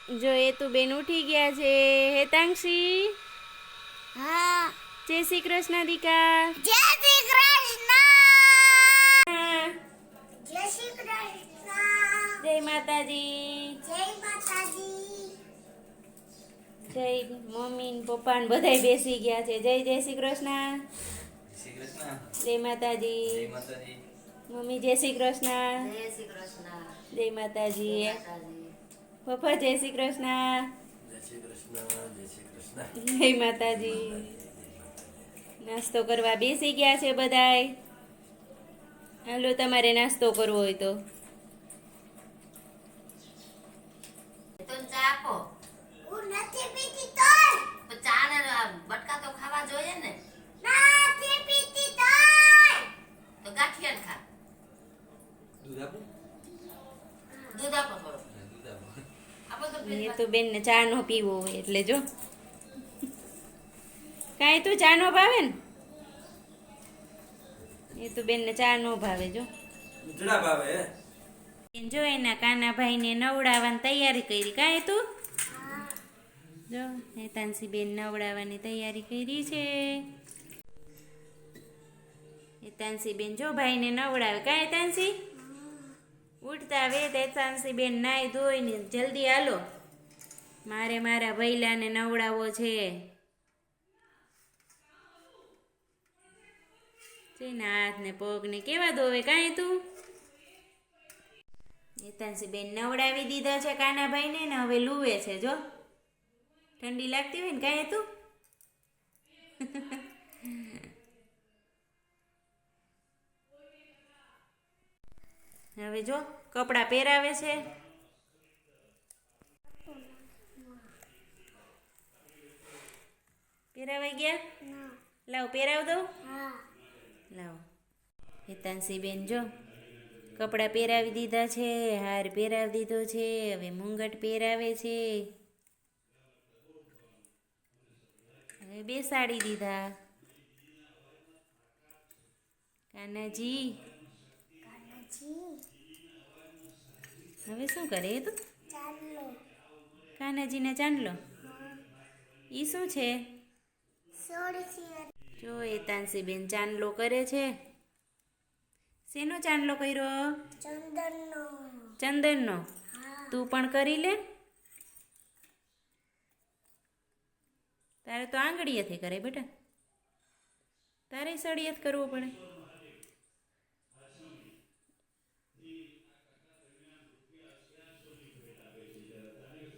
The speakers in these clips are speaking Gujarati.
જો એ તો બેન ઉઠી ગયા છે. હેતાંક્ષી, હા. જય શ્રી કૃષ્ણ દીકા. જય શ્રી કૃષ્ણ. હા, જય શ્રી કૃષ્ણ. જય માતાજી. જય માતાજી. જય મમ્મી ને પપ્પા ને બધાય બેસી ગયા છે. જય જય શ્રી કૃષ્ણ. શ્રી કૃષ્ણ. જય માતાજી. જય માતાજી. મમ્મી જય શ્રી કૃષ્ણ. જય શ્રી કૃષ્ણ. જય માતાજી. જય માતાજી. પપ્પા જય શ્રી કૃષ્ણ. જય શ્રી કૃષ્ણ. જય શ્રી કૃષ્ણ. જય માતાજી. નાસ્તો કરવા બેસી ગયા છે બધાય. હાલો, તમારે નાસ્તો કરવો હોય તો. તો ચા આપો. હું નથી પીતી તોય. તો ચા ને બટકા તો ખાવા જોઈએ ને. નથી પીતી તોય. તો ગાંઠિયા ખા. દૂધ આપો. દૂધ આપો થોડું. દૂધ આપો. આપો તો એ ફ્રીજમાં. તો બેનને ચા નો પીવો હોય એટલે જો કાંઈ તું ચા નો ભાવે ને. એ તો બેનને ચા નો ભાવે જો. જડા ભાવે હે. જો એના કાનાભાઈને નવડાવવાની તૈયારી કરી. કાંઈ તું જો હેતાંશી બેન નવડાવવાની તૈયારી કરી છે. હેતાંશી બેન જો ભાઈને નવડાવે. કાંઈ હેતાંશી ઉઠતા વેત હેતાંશી બેન નાઈ ધોઈને જલ્દી હાલો, મારે મારા ભૈલાને નવડાવવો છે. જેના હાથ ને પગ ને કેવા ધોવે. કાંઈ તું હેતાંશી બેન નવડાવી દીધા છે કાનાભાઈને ને હવે લૂવે છે જો. ઠંડી લાગતી હોય ને. કાંઈ તું હવે જો કપડાં પહેરાવે છે. પહેરાવાઈ ગયા. લાવ પહેરાવ દઉં. હા. લાવો. હેતાંશી બેન જો કપડાં પહેરાવી દીધા છે, હાર પહેરાવી દીધો છે, હવે મુંગટ પહેરાવે છે, હવે બેસાડી દીધા. કાનાજી કાનાજી. હવે શું કરે એ તો. ચાલો. કાનાજીને ચાંદલો ઈ શું છે. સોડસી. જો હેતાંશી બેન ચાંદલો કરે છે. શેનો ચાંદલો કર્યો. ચંદનનો. ચંદનનો. હા. તું પણ કરી લે. તારે તો આંગળીએથી કરે બેટા, તારે સળિયત કરવો પડે.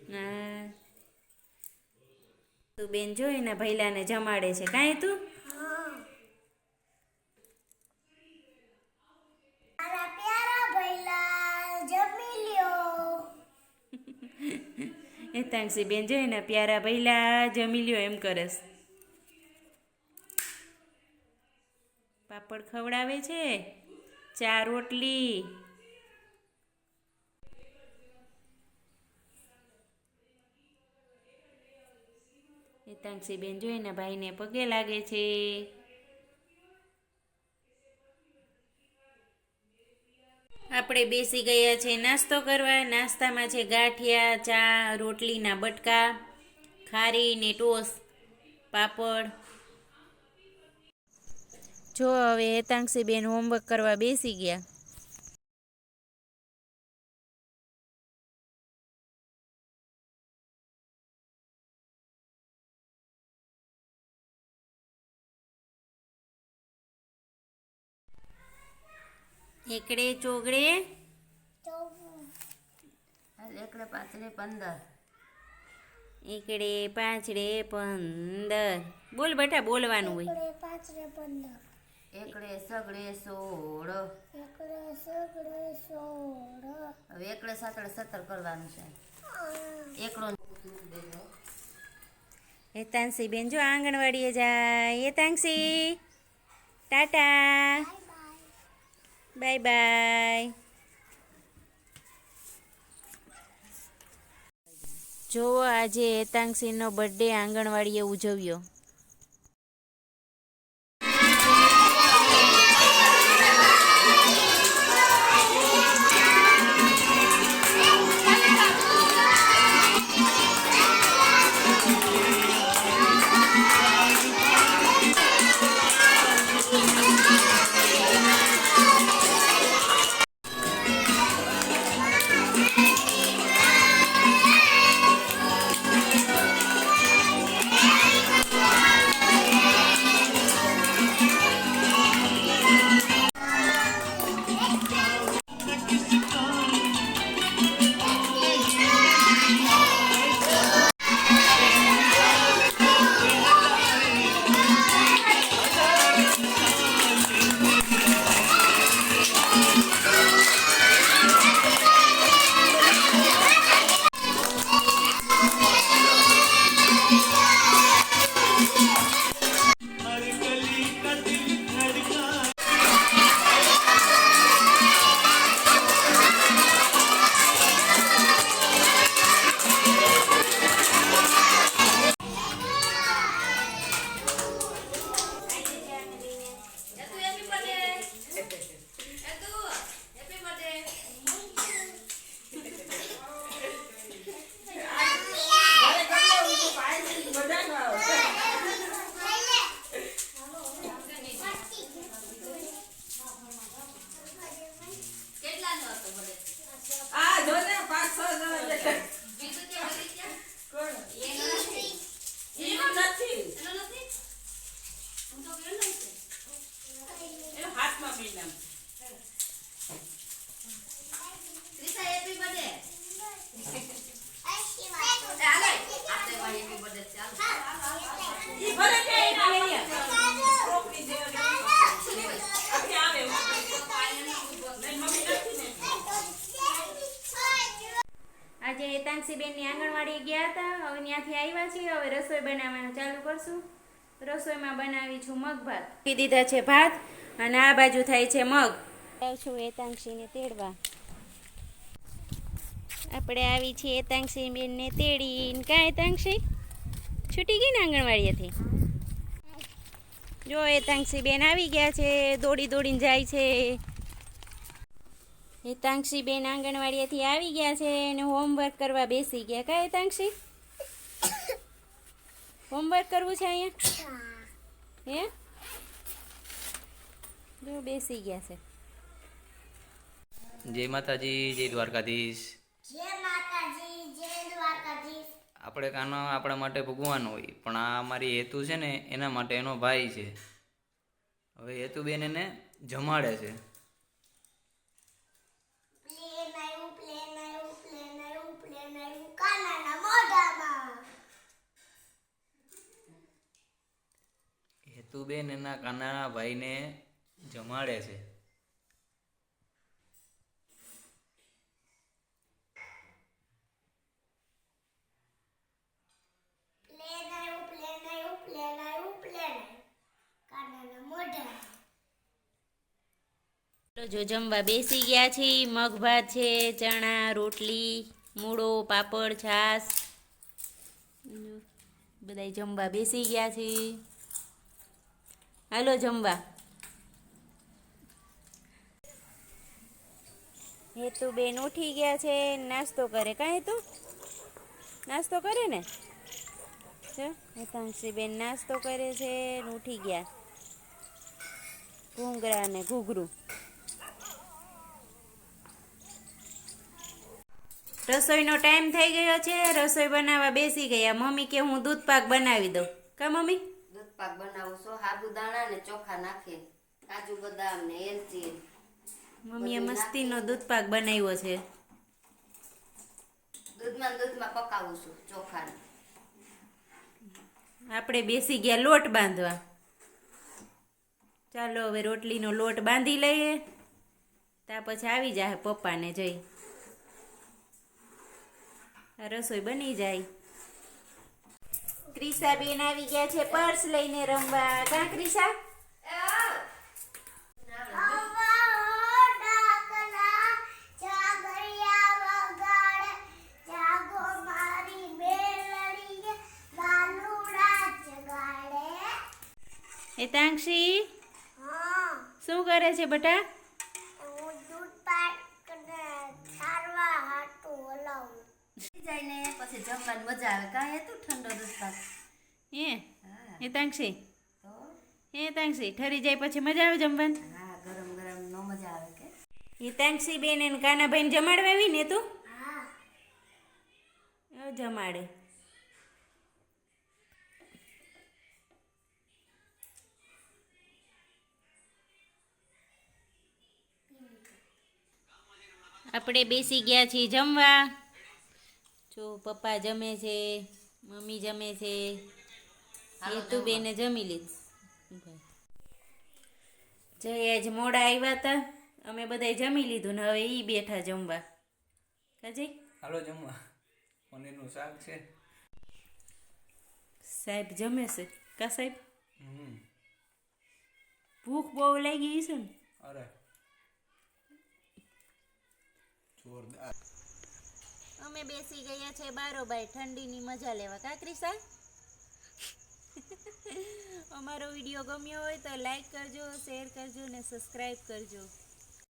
હા, તું બેન જો એના ભૈલાને જમાડે છે. કાંઈ તું હા. મારા પ્યારા ભૈલા જમી લ્યો. હેતાંશી બેન જો એના પ્યારા ભૈલા જમી લ્યો એમ કરસ. પાપડ ખવડાવે છે, ચા રોટલી. હેતાંશી બેન જો એના ભાઈને પગે લાગે છે. આપણે બેસી ગયા છે નાસ્તો કરવા. નાસ્તામાં છે ગાંઠિયા, ચા, રોટલીના બટકા, ખારી ને ટોસ, પાપડ. જો હવે હેતાંશી બેન હોમવર્ક કરવા બેસી ગયા. એકડે ચોગડે એકડે પાછળે 15. એકડે પાંચડે 15. બોલ બેટા, બોલવાનું હોય. એકડે પાંચડે 15. એકડે સગડે 16. એકડે સગડે 16. હવે એકડે સાતડે 17 કરવાનું છે. એકડો હેતાંશી બેન જો આંગણવાડીએ જાય. હેતાંશી ટાટા, બાય બાય. જો આજે હેતાંશીનો બર્થડે આંગણવાડીએ ઉજવ્યો. બેનની આંગણવાડી ગયા હતા, હવે ત્યાંથી આવ્યા છીએ. હવે રસોઈ બનાવવાનું ચાલુ કરશું. રસોઈમાં બનાવી છું મગ ભાત. મૂકી દીધા છે ભાત અને આ બાજુ થાય છે મગ. આવું છું એતાંક્ષીને તેડવા. આપણે આવી છીએ એતાંક્ષી બેનને તેડીને. કાંઈ એતાંક્ષી છૂટી ગઈ ને આંગણવાડીએથી? જો એતાંક્ષી બેન આવી ગયા છે, દોડી દોડીને જાય છે. એતાંક્ષી બેન આંગણવાડીએથી આવી ગયા છે અને હોમવર્ક કરવા બેસી ગયા. કા એતાંક્ષી હોમવર્ક કરવું છે અહીંયા? હે જો બેસી ગયા છે. જય માતાજી, જય દ્વારકાધીશ. જય માતાજી, જય દ્વારકાધીશ. આપણે કાનો આપણા માટે ભગવાન હોય, પણ આ અમારી હેતુ છે ને એના માટે એનો ભાઈ છે. હવે હેતુબેન એને જમાડે છે. પ્લેન આવ્યું, પ્લેન આવ્યું, પ્લેન આવ્યું, પ્લેન આવ્યું કાનાના મોઢામાં. હેતુબેન એના કાનાના ભાઈને જમાડે છે. પ્લેન આવ્યું, પ્લેન આવ્યું, પ્લેન આવ્યું, પ્લેન આવ્યું કાનાના મોઢામાં. જો જમવા બેસી ગયા છીએ. મગ ભાત છે, ચણા, રોટલી, મૂળો, પાપડ, છાશ, બધાય જમવા બેસી ગયા છીએ. હાલો જમવા. હેતુ બેન ઉઠી ગયા છે, નાસ્તો કરે. કાંઈ તું નાસ્તો કરે ને? હેતાંક્ષી બેન નાસ્તો કરે છે ને ઉઠી ગયા. ઘૂંઘરા ને ઘૂઘરું. રસોઈનો ટાઈમ થઈ ગયો છે. રસોઈ બનાવવા બેસી ગયા. મમ્મી કે હું દૂધ પાક બનાવી દઉં. કા મમ્મી? દૂધ પાક બનાવું છું, સાબુદાણા ને ચોખા નાખી, કાજુ બદામ ને એલચી. મમ્મીએ મસ્તીનો દૂધ પાક બનાવ્યો છે. દૂધમાં પકાવું છું ચોખાને. આપણે બેસી ગયા લોટ બાંધવા. ચાલો હવે રોટલીનો લોટ બાંધી લઈએ, ત્યાં પછી આવી જાય પપ્પાને જઈ. આ રસોઈ બની જાય. ક્રિશા બેન આવી ગયા છે પર્સ લઈને રમવા. કા ક્રિશા? હેતાંક્ષી શું કરે છે બટા? હું દૂધ પાક સારવા હાટું હલાવું. જાય ને પછી જમવાની મજા આવે. કાંઈ હતું ઠંડો દૂધ પાક? હે હેતાંક્ષી? તો હેતાંક્ષી ઠરી જાય પછી મજા આવે જમવાની? હા, ગરમ ગરમ નો મજા આવે કે? હેતાંક્ષી બેન એને કાનાભાઈને જમાડવા આવી ને તું? હા. જમાડે. આપણે બેસી ગયા છીએ જમવા. જો પપ્પા જમે છે, મમ્મી જમે છે, હેતુ બેને જમી લીધું. જય આજ મોડા આવ્યા હતા, અમે બધાય જમી લીધું ને હવે ઈ બેઠા જમવા. કાજી હાલો જમવા. પનીરનું શાક છે. સાહેબ જમે છે. કા સાહેબ? હમ. ભૂખ બહુ લાગી છે ને? અરે જોરદાર. અમે બેસી ગયા છે બારોબાર ઠંડીની મજા લેવા. કા ક્રિશા? અમારો વિડીયો ગમ્યો હોય તો લાઈક કરજો, શેર કરજો ને સબસ્ક્રાઈબ કરજો.